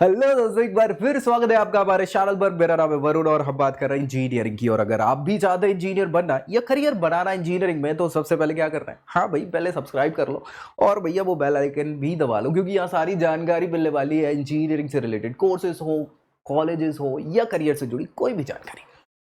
Hello दोस्तों, एक बार फिर स्वागत है आपका हमारे चैनल पर। मेरा नाम है वरुण और हम बात कर रहे हैं इंजीनियरिंग की। और अगर आप भी चाहते हैं इंजीनियर बनना या करियर बनाना इंजीनियरिंग में, तो सबसे पहले क्या करना है, हाँ भाई पहले सब्सक्राइब कर लो और भैया वो बेल आइकन भी दबा लो, क्योंकि यहाँ सारी जानकारी मिलने वाली है इंजीनियरिंग से रिलेटेड, कोर्सेज हो, कॉलेजेस हो या करियर से जुड़ी कोई भी जानकारी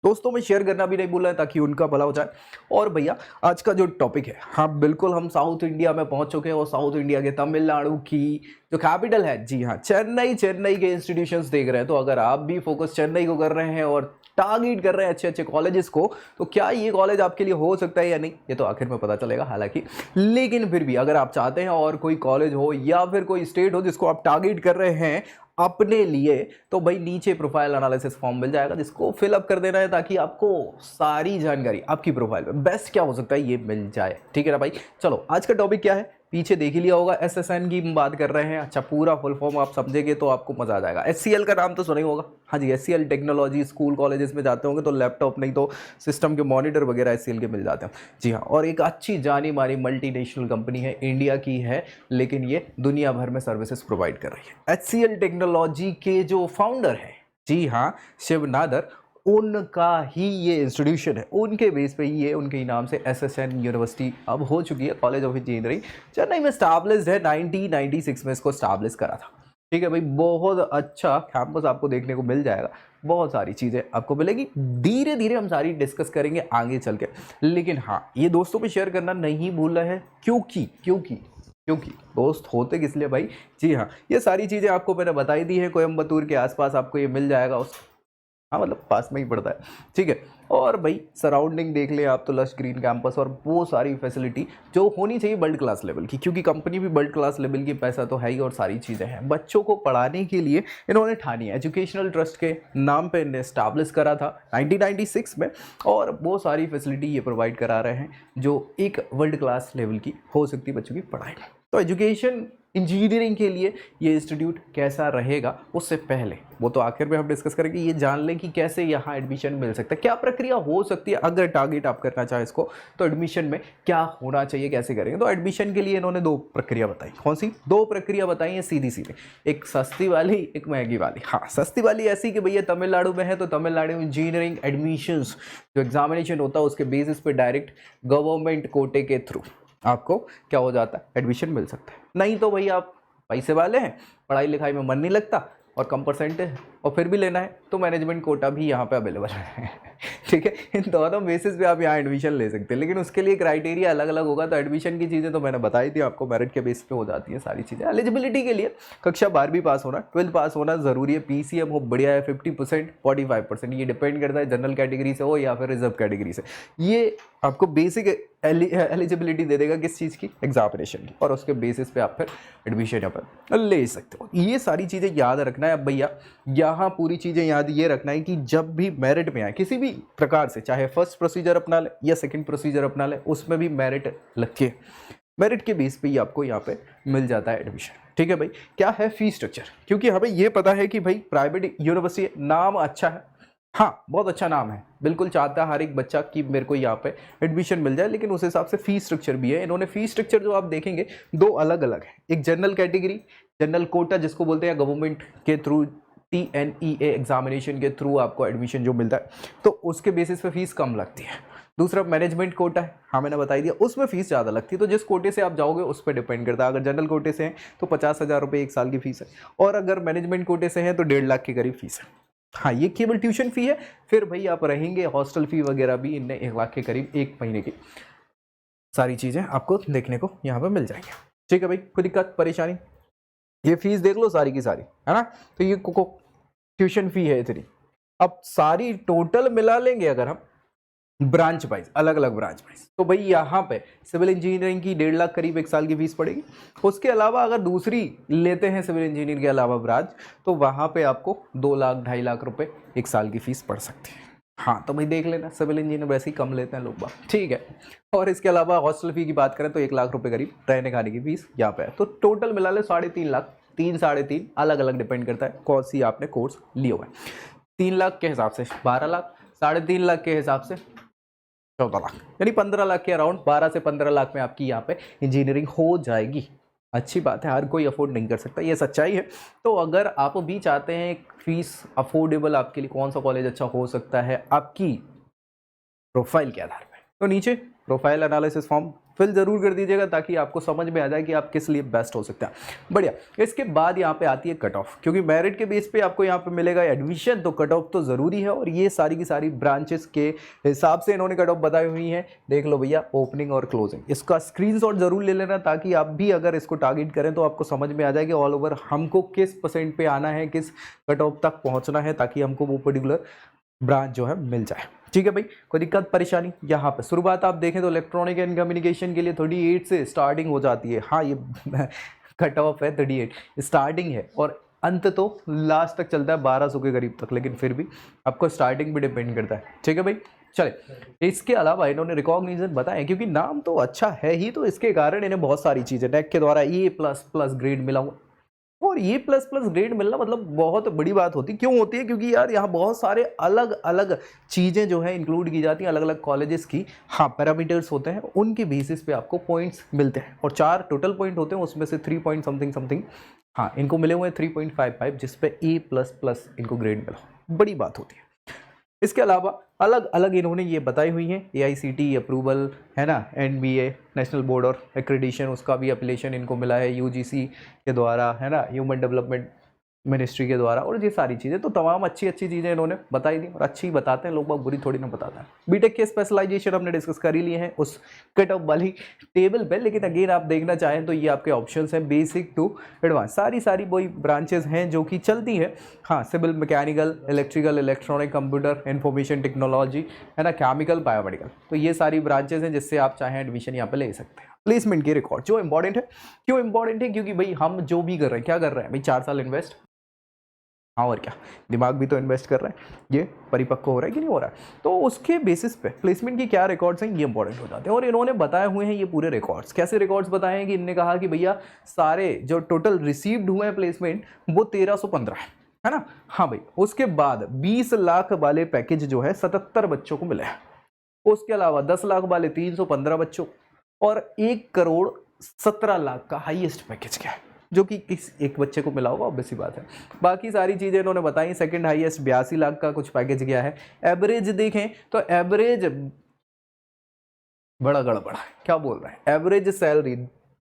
दोस्तों में शेयर करना भी नहीं भूलना है, ताकि उनका भला हो जाए। और भैया आज का जो टॉपिक है, हाँ बिल्कुल हम साउथ इंडिया में पहुंच चुके हैं और साउथ इंडिया के तमिलनाडु की जो कैपिटल है, जी हाँ चेन्नई, चेन्नई के इंस्टीट्यूशंस देख रहे हैं। तो अगर आप भी फोकस चेन्नई को कर रहे हैं और टारगेट कर रहे हैं अच्छे अच्छे कॉलेजेस को, तो क्या ये कॉलेज आपके लिए हो सकता है या नहीं, ये तो आखिर में पता चलेगा हालांकि। लेकिन फिर भी अगर आप चाहते हैं और कोई कॉलेज हो या फिर कोई स्टेट हो जिसको आप टारगेट कर रहे हैं अपने लिए, तो भाई नीचे प्रोफाइल एनालिसिस फॉर्म मिल जाएगा जिसको फिलअप कर देना है, ताकि आपको सारी जानकारी आपकी प्रोफाइल में बेस्ट क्या हो सकता है ये मिल जाए। ठीक है ना भाई। चलो आज का टॉपिक क्या है, पीछे देख ही लिया होगा, एसएसएन की हम बात कर रहे हैं। अच्छा पूरा फुल फॉर्म आप समझेंगे तो आपको मजा आ जाएगा। एचसीएल का नाम तो सुना ही होगा, हाँ जी। एचसीएल टेक्नोलॉजी, स्कूल कॉलेजेस में जाते होंगे तो लैपटॉप नहीं तो सिस्टम के मॉनिटर वगैरह एचसीएल के मिल जाते हैं, जी हाँ। और एक अच्छी जानी मानी मल्टीनेशनल कंपनी है, इंडिया की है, लेकिन ये दुनिया भर में सर्विसेज प्रोवाइड कर रही है। एचसीएल टेक्नोलॉजी के जो फाउंडर है, जी हाँ, शिव नादर, उनका ही ये इंस्टीट्यूशन है, उनके बेस पे ही ये उनके ही नाम से एसएसएन यूनिवर्सिटी अब हो चुकी है, कॉलेज ऑफ इंजीनियरिंग चेन्नई में स्टैब्लिश्ड है। 1996 में इसको स्टैब्लिश करा था। ठीक है भाई, बहुत अच्छा कैंपस आपको देखने को मिल जाएगा, बहुत सारी चीज़ें आपको मिलेगी। धीरे धीरे हम सारी डिस्कस करेंगे आगे चल के, लेकिन हाँ ये दोस्तों पे शेयर करना नहीं भूल रहे हैं, क्योंकि दोस्त होते किस लिए भाई, जी हाँ। ये सारी चीज़ें आपको मैंने बताई दी है, कोयम्बतूर के आसपास आपको ये मिल जाएगा, उस हाँ मतलब पास में ही पड़ता है, ठीक है। और भाई सराउंडिंग देख ले आप तो लश ग्रीन कैंपस और वो सारी फैसिलिटी जो होनी चाहिए वर्ल्ड क्लास लेवल की, क्योंकि कंपनी भी वर्ल्ड क्लास लेवल की, पैसा तो है ही और सारी चीज़ें हैं। बच्चों को पढ़ाने के लिए इन्होंने ठानी है, एजुकेशनल ट्रस्ट के नाम पे इन्हें स्टैब्लिश करा था 1996 में, और वो सारी फैसिलिटी ये प्रोवाइड करा रहे हैं जो एक वर्ल्ड क्लास लेवल की हो सकती है बच्चों की पढ़ाई में। तो एजुकेशन इंजीनियरिंग के लिए ये इंस्टीट्यूट कैसा रहेगा, उससे पहले वो तो आखिर में हम डिस्कस करेंगे, ये जान लें कि कैसे यहाँ एडमिशन मिल सकता है, क्या प्रक्रिया हो सकती है अगर टारगेट आप करना चाहे इसको, तो एडमिशन में क्या होना चाहिए, कैसे करेंगे। तो एडमिशन के लिए इन्होंने दो प्रक्रिया बताई। कौन सी दो प्रक्रिया बताई है, सीधी सीधे, एक सस्ती वाली एक महंगी वाली। हाँ सस्ती वाली ऐसी कि भैया तमिलनाडु में है तो तमिलनाडु इंजीनियरिंग एडमिशंस जो एग्जामिनेशन होता है उसके बेसिस पे डायरेक्ट गवर्नमेंट कोटे के थ्रू आपको क्या हो जाता है, एडमिशन मिल सकता है। नहीं तो भाई आप पैसे वाले हैं, पढ़ाई लिखाई में मन नहीं लगता और कम परसेंट है और फिर भी लेना है, तो मैनेजमेंट कोटा भी यहाँ पे अवेलेबल है ठीक है। इन दोनों बेसिस पे आप यहाँ एडमिशन ले सकते हैं, लेकिन उसके लिए क्राइटेरिया अलग अलग होगा। तो एडमिशन की चीज़ें तो मैंने बताई थी आपको, मेरिट के बेस पे हो जाती है सारी चीज़ें। एलिजिबिलिटी के लिए कक्षा 12वीं पास होना, 12th पास होना ज़रूरी है, पीसीएम हो बढ़िया है, 50% 45%, ये डिपेंड करता है जनरल कैटेगरी से हो या फिर रिजर्व कैटेगरी से। ये आपको बेसिक एलिजिबिलिटी दे देगा किस चीज़ की, एग्जामिनेशन की, और उसके बेसिस पे आप फिर एडमिशन यहाँ पर ले सकते हो। ये सारी चीज़ें याद रखना है। अब भैया यहाँ पूरी चीज़ें याद ये रखना है कि जब भी मेरिट में आए किसी भी प्रकार से, चाहे फर्स्ट प्रोसीजर अपना ले या सेकंड प्रोसीजर अपना ले, उसमें भी मेरिट लगे, मेरिट के बेस पे ही आपको यहाँ पे मिल जाता है एडमिशन। ठीक है भाई। क्या है फीस स्ट्रक्चर, क्योंकि हमें ये पता है कि भाई प्राइवेट यूनिवर्सिटी नाम अच्छा है, हाँ बहुत अच्छा नाम है, बिल्कुल चाहता है हर एक बच्चा कि मेरे को यहाँ पे एडमिशन मिल जाए, लेकिन उस हिसाब से फीस स्ट्रक्चर भी है। इन्होंने फीस स्ट्रक्चर जो आप देखेंगे दो अलग अलग है, एक जनरल कैटेगरी, जनरल कोटा जिसको बोलते हैं, गवर्नमेंट के थ्रू TNEA एग्जामिनेशन के थ्रू आपको एडमिशन जो मिलता है तो उसके बेसिस पे फीस कम लगती है। दूसरा मैनेजमेंट कोटा है, हाँ मैंने बता दिया, उसमें फीस ज़्यादा लगती है। तो जिस कोटे से आप जाओगे उस पर डिपेंड करता है। अगर जनरल कोटे से हैं तो 50,000 रुपये एक साल की फीस है, और अगर मैनेजमेंट कोटे से हैं तो 1.5 लाख के करीब फीस है। हाँ ये केवल ट्यूशन फी है, फिर भाई आप रहेंगे, हॉस्टल फी वगैरह भी इनने 1 लाख के करीब एक महीने की सारी चीज़ें आपको देखने को यहाँ पर मिल जाएंगी। ठीक है भाई, कोई दिक्कत परेशानी, ये फीस देख लो सारी की सारी, है ना। तो ये ट्यूशन फी है इतनी। अब सारी टोटल मिला लेंगे अगर हम ब्रांच वाइज, अलग अलग ब्रांच वाइज, तो भाई यहाँ पे सिविल इंजीनियरिंग की 1.5 लाख करीब एक साल की फीस पड़ेगी। उसके अलावा अगर दूसरी लेते हैं सिविल इंजीनियर के अलावा ब्रांच, तो वहाँ पे आपको 2 लाख 2.5 लाख रुपए एक साल की फीस पड़ सकती है। हाँ तो भाई देख लेना, सिविल इंजीनियर वैसे ही कम लेते हैं लोग बात, ठीक है। और इसके अलावा हॉस्टल फी की बात करें तो 1 लाख रुपए करीब रहने खाने की फीस यहाँ पे है। तो टोटल मिला ले 3.5 लाख, 3 साढ़े 3, अलग अलग डिपेंड करता है कौन सी आपने कोर्स लिया हुआ है। 3 लाख के हिसाब से 12 लाख, 3.5 लाख के हिसाब से 14 लाख, यानी 15 लाख के अराउंड, 12 से 15 लाख में आपकी यहाँ पे इंजीनियरिंग हो जाएगी। अच्छी बात है, हर कोई अफोर्ड नहीं कर सकता, ये सच्चाई है। तो अगर आप भी चाहते हैं एक फीस अफोर्डेबल आपके लिए कौन सा कॉलेज अच्छा हो सकता है आपकी प्रोफाइल के आधार पे, तो नीचे प्रोफाइल एनालिसिस फॉर्म फिल जरूर कर दीजिएगा ताकि आपको समझ में आ जाए कि आप किस लिए बेस्ट हो सकते हैं। बढ़िया। इसके बाद यहाँ पे आती है कट ऑफ, क्योंकि मेरिट के बेस पे आपको यहाँ पे मिलेगा एडमिशन, तो कट ऑफ तो ज़रूरी है और ये सारी की सारी ब्रांचेस के हिसाब से इन्होंने कट ऑफ बताई हुई है। देख लो भैया, ओपनिंग और क्लोजिंग, इसका स्क्रीनशॉट जरूर ले लेना ताकि आप भी अगर इसको टारगेट करें तो आपको समझ में आ जाए कि ऑल ओवर हमको किस परसेंट पे आना है, किस कट ऑफ तक पहुँचना है, ताकि हमको वो पर्टिकुलर ब्रांच जो है मिल जाए। ठीक है भाई, कोई दिक्कत परेशानी? यहाँ पे शुरुआत आप देखें तो इलेक्ट्रॉनिक एंड कम्युनिकेशन के लिए 38 से स्टार्टिंग हो जाती है। हाँ, ये कट ऑफ है 38 स्टार्टिंग है और अंत तो लास्ट तक चलता है 1200 के करीब तक, लेकिन फिर भी आपको स्टार्टिंग भी डिपेंड करता है। ठीक है भाई, चले। इसके अलावा इन्होंने रिकॉग्निशन बताया, क्योंकि नाम तो अच्छा है ही, तो इसके कारण इन्हें बहुत सारी चीज़ें NAC के द्वारा A++ ग्रेड मिला हुआ, और ये प्लस ग्रेड मिलना मतलब बहुत बड़ी बात होती। क्यों होती है? क्योंकि यार यहाँ बहुत सारे अलग अलग चीज़ें जो है इंक्लूड की जाती हैं, अलग अलग कॉलेजेस की। हाँ, पैरामीटर्स होते हैं, उनके बेसिस पे आपको पॉइंट्स मिलते हैं, और 4 टोटल पॉइंट होते हैं, उसमें से 3 पॉइंट समथिंग हाँ इनको मिले हुए हैं 3.55, जिस पे A++ इनको ग्रेड मिला, बड़ी बात होती है। इसके अलावा अलग अलग इन्होंने ये बताई हुई है, AICTE अप्रूवल है ना, NBA नेशनल बोर्ड और एक्रेडिशन, उसका भी एप्लीकेशन इनको मिला है UGC के द्वारा, है ना, ह्यूमन डेवलपमेंट मिनिस्ट्री के द्वारा, और ये सारी चीज़ें तो तमाम अच्छी अच्छी चीज़ें इन्होंने बताई दी, और अच्छी बताते हैं लोग, बहुत बुरी थोड़ी ना बताते हैं। बीटेक के स्पेशलाइजेशन हमने डिस्कस कर ही लिए हैं उस कट ऑफ वाली टेबल पे, लेकिन अगेन आप देखना चाहें तो ये आपके ऑप्शंस हैं बेसिक टू एडवांस, सारी वही ब्रांचेस हैं जो कि चलती हैं। हाँ, civil, mechanical, electrical, electronic, computer, information technology, है ना, केमिकल, बायोमेडिकल, तो ये सारी ब्रांचेस हैं जिससे आप चाहें एडमिशन यहाँ पे ले सकते हैं। प्लेसमेंट के रिकॉर्ड जो इंपॉर्टेंट है, क्यों इंपॉर्टेंट है? क्योंकि भाई हम जो भी कर रहे हैं, क्या कर रहे हैं भाई, 4 साल इन्वेस्ट, हाँ और क्या, दिमाग भी तो इन्वेस्ट कर रहे हैं, ये परिपक्व हो रहा है कि नहीं हो रहा है, तो उसके बेसिस पे प्लेसमेंट की क्या रिकॉर्ड्स हैं ये इंपॉर्टेंट हो जाते हैं। और इन्होंने बताए हुए हैं ये पूरे रिकॉर्ड्स, कैसे रिकॉर्ड्स बताए हैं कि इन्होंने कहा कि भैया सारे जो टोटल रिसीव्ड हुए हैं प्लेसमेंट वो 1315 है ना। हाँ भाई, उसके बाद 20 लाख वाले पैकेज जो है 77 बच्चों को मिले हैं, उसके अलावा 10 लाख वाले 315 बच्चों, और 1,17,00,000 का हाईएस्ट पैकेज क्या है जो कि किस एक बच्चे को मिला होगा, ऑब्वियस सी बात है। बाकी सारी चीज़ें इन्होंने बताई। सेकंड हाईएस्ट 82 लाख का कुछ पैकेज गया है। एवरेज देखें तो एवरेज बड़ा गड़बड़ है, क्या बोल रहे हैं, एवरेज सैलरी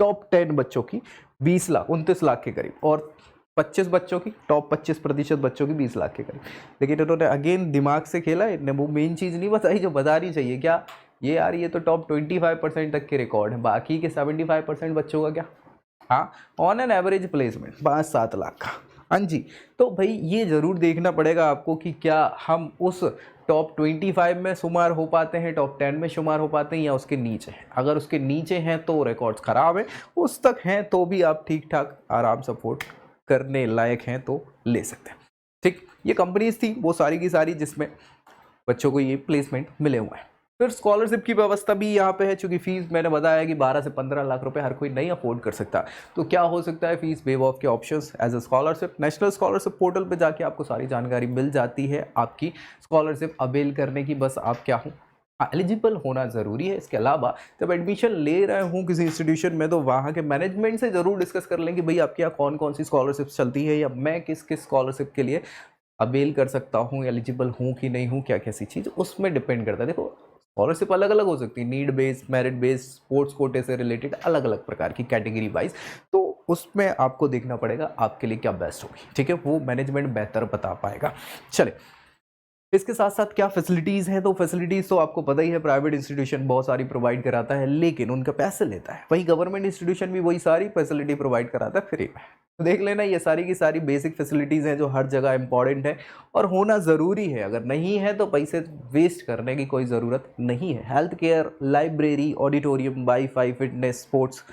टॉप 10 बच्चों की 20 लाख 29 लाख के करीब, और 25 बच्चों की, टॉप 25% बच्चों की 20 लाख के करीब। लेकिन इन्होंने अगेन दिमाग से खेला, इन्होंने वो मेन चीज़ नहीं बताई जो बतानी चाहिए, क्या ये यार, ये तो टॉप 25% तक के रिकॉर्ड है, बाकी के 75% बच्चों का क्या। हाँ, on an average placement 5-7 lakh का। हाँ जी, तो भाई ये ज़रूर देखना पड़ेगा आपको कि क्या हम उस टॉप 25 में शुमार हो पाते हैं, टॉप 10 में शुमार हो पाते हैं, या उसके नीचे हैं। अगर उसके नीचे हैं तो रिकॉर्ड्स ख़राब है, उस तक हैं तो भी आप ठीक ठाक आराम सपोर्ट करने लायक हैं तो ले सकते हैं। ठीक, ये कंपनीज थी वो सारी की सारी जिसमें बच्चों को ये प्लेसमेंट मिले हुए हैं। फिर स्कॉलरशिप की व्यवस्था भी यहाँ पे है, चूंकि फीस मैंने बताया कि 12 से 15 लाख रुपए हर कोई नहीं अफोर्ड कर सकता, तो क्या हो सकता है फीस वेव ऑफ के options as a scholarship. National scholarship portal पे जाके आपको सारी जानकारी मिल जाती है आपकी स्कॉलरशिप अवेल करने की, बस आप क्या हो, एलिजिबल होना ज़रूरी है। इसके अलावा जब एडमिशन ले रहे हूँ किसी इंस्टीट्यूशन में तो वहाँ के मैनेजमेंट से ज़रूर डिस्कस कर लें कि भाई आपके यहाँ कौन कौन सी स्कॉलरशिप चलती है, या मैं किस किस स्कॉलरशिप के लिए अवेल कर सकता हूँ, एलिजिबल हूँ कि नहीं हूँ, क्या कैसी चीज़, उसमें डिपेंड करता है। देखो स्कॉलरशिप अलग अलग हो सकती है, need based, merit based, sports कोटे से रिलेटेड, अलग अलग प्रकार की कैटेगरी वाइज, तो उसमें आपको देखना पड़ेगा आपके लिए क्या बेस्ट होगी। ठीक है, वो मैनेजमेंट बेहतर बता पाएगा। चले, इसके साथ साथ क्या फैसिलिटीज़ हैं, तो फैसिलिटीज़ तो आपको पता ही है, प्राइवेट इंस्टीट्यूशन बहुत सारी प्रोवाइड कराता है लेकिन उनका पैसे लेता है, वहीं गवर्नमेंट इंस्टीट्यूशन भी वही सारी फैसिलिटी प्रोवाइड कराता है फ्री में। तो देख लेना, ये सारी की सारी बेसिक फैसिलिटीज़ हैं जो हर जगह इंपॉर्टेंट है और होना ज़रूरी है। अगर नहीं है तो पैसे वेस्ट करने की कोई ज़रूरत नहीं है। Health care, library, auditorium, wifi, fitness, sports,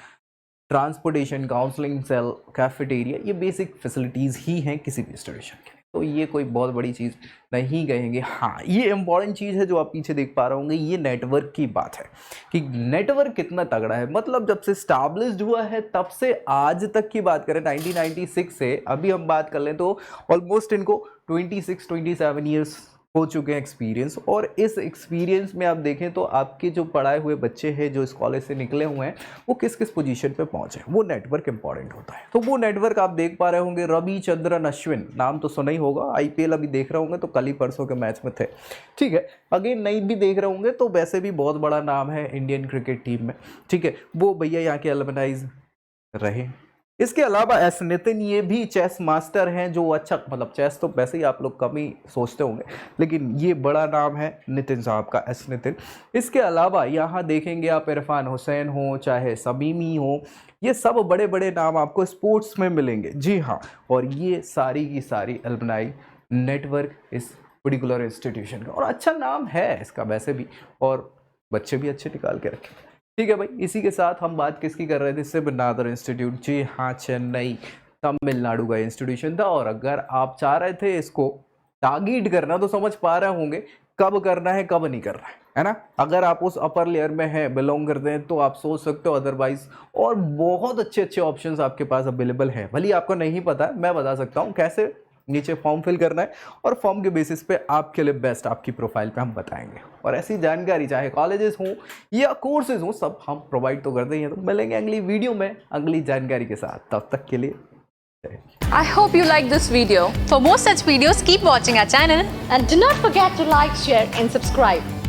transportation, counselling cell, cafeteria, ये बेसिक फैसिलिटीज़ ही हैं किसी भी इंस्टीट्यूशन के लिए, तो ये कोई बहुत बड़ी चीज़ नहीं कहेंगे। हाँ, ये इंपॉर्टेंट चीज़ है जो आप पीछे देख पा रहे होंगे, ये नेटवर्क की बात है कि नेटवर्क कितना तगड़ा है। मतलब जब से स्टैब्लिश्ड हुआ है तब से आज तक की बात करें, 1996 से अभी हम बात कर लें तो ऑलमोस्ट इनको 26-27 ईयर्स हो चुके हैं एक्सपीरियंस, और इस एक्सपीरियंस में आप देखें तो आपके जो पढ़ाए हुए बच्चे हैं जो इस कॉलेज से निकले हुए हैं वो किस किस पोजीशन पे पहुंचे, वो नेटवर्क इंपॉर्टेंट होता है। तो वो नेटवर्क आप देख पा रहे होंगे, रविचंद्रन अश्विन, नाम तो सुना ही होगा, आईपीएल अभी देख रहे होंगे तो कल ही परसों के मैच में थे, ठीक है। अगेन नहीं भी देख रहे होंगे तो वैसे भी बहुत बड़ा नाम है इंडियन क्रिकेट टीम में, ठीक है। वो भैया यहाँ के एलमनाइज रहे। इसके अलावा एस नितिन, ये भी चेस मास्टर हैं, जो अच्छा, मतलब चेस तो वैसे ही आप लोग कम ही सोचते होंगे, लेकिन ये बड़ा नाम है नितिन साहब का, एस नितिन। इसके अलावा यहाँ देखेंगे आप इरफान हुसैन हो, चाहे समीमी हो, ये सब बड़े बड़े नाम आपको स्पोर्ट्स में मिलेंगे, जी हाँ। और ये सारी की सारी अलमनाई नेटवर्क इस पर्टिकुलर इंस्टीट्यूशन का, और अच्छा नाम है इसका वैसे भी, और बच्चे भी अच्छे निकाल के रखे, ठीक है भाई। इसी के साथ हम बात किसकी कर रहे थे, सिबनादर इंस्टीट्यूट, जी हाँ, चेन्नई तमिलनाडु का इंस्टीट्यूशन था। और अगर आप चाह रहे थे इसको टारगेट करना तो समझ पा रहे होंगे कब करना है कब नहीं करना है ना। अगर आप उस अपर लेयर में हैं, बिलोंग करते हैं, तो आप सोच सकते हो, अदरवाइज और बहुत अच्छे अच्छे ऑप्शंस आपके पास अवेलेबल हैं। भले आपको नहीं पता है, मैं बता सकता हूँ कैसे नीचे फॉर्म फिल करना है, और फॉर्म के बेसिस पे आपके लिए बेस्ट आपकी प्रोफाइल पे हम बताएंगे। और ऐसी जानकारी चाहे कॉलेजेस हों या कोर्सेज हों, सब हम प्रोवाइड तो करते ही हैं। तो मिलेंगे अगली वीडियो में अगली जानकारी के साथ, तब तक के लिए I hope you like this video. For more such videos, keep watching our channel and do not forget to like, share and subscribe.